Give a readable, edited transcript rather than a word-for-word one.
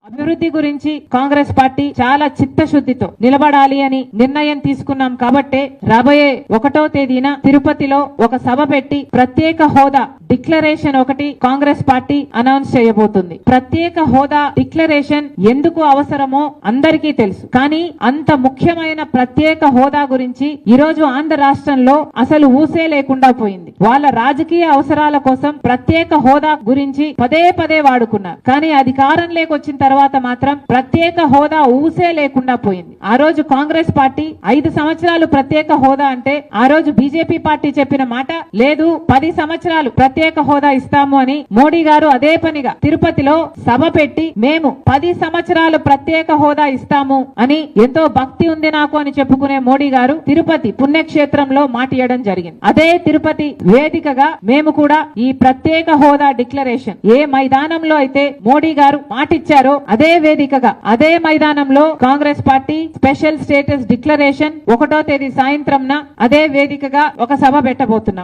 అభివృద్ధి గురించి కాంగ్రెస్ పార్టీ చాలా చిత్తశుద్ధితో నిలబడాలి అని నిర్ణయం తీసుకున్నాం కాబట్టే రాబోయే 1వ తేదీన తిరుపతిలో ఒక సభ పెట్టి ప్రత్యేక హోదా డిక్లరేషన్ ఒకటి కాంగ్రెస్ పార్టీ అనౌన్స్ చేయబోతుంది. ప్రత్యేక హోదా డిక్లరేషన్ ఎందుకు అవసరమో అందరికీ తెలుసు. కానీ అంత ముఖ్యమైన ప్రత్యేక హోదా గురించి ఈ రోజు ఆంధ్ర రాష్ట్రంలో అసలు ఊసే లేకుండా పోయింది. వాళ్ళ రాజకీయ అవసరాల కోసం ప్రత్యేక హోదా గురించి పదే పదే వాడుకున్నారు. కానీ అధికారంలోకి వచ్చిన తర్వాత మాత్రం ప్రత్యేక హోదా ఊసే లేకుండా పోయింది. ఆ రోజు కాంగ్రెస్ పార్టీ 5 సంవత్సరాలు ప్రత్యేక హోదా అంటే ఆ రోజు బీజేపీ పార్టీ చెప్పిన మాట లేదు, 10 సంవత్సరాలు ప్రత్యేక హోదా ఇస్తాము అని మోడీ గారు అదే పనిగా తిరుపతిలో సభ పెట్టి మేము 10 సంవత్సరాలు ప్రత్యేక హోదా ఇస్తాము అని ఎంతో భక్తి ఉంది నాకు అని చెప్పుకునే మోడీ గారు తిరుపతి పుణ్యక్షేత్రంలో మాటియడం జరిగింది. అదే తిరుపతి వేదికగా మేము కూడా ఈ ప్రత్యేక హోదా డిక్లరేషన్ ఏ మైదానంలో అయితే మోడీ గారు మాటిచ్చారో అదే వేదికగా అదే మైదానంలో Congress party special status declaration 1వ తేదీ సాయంత్రంన అదే వేదికగా ఒక సభ పెట్టబోతున్నాం.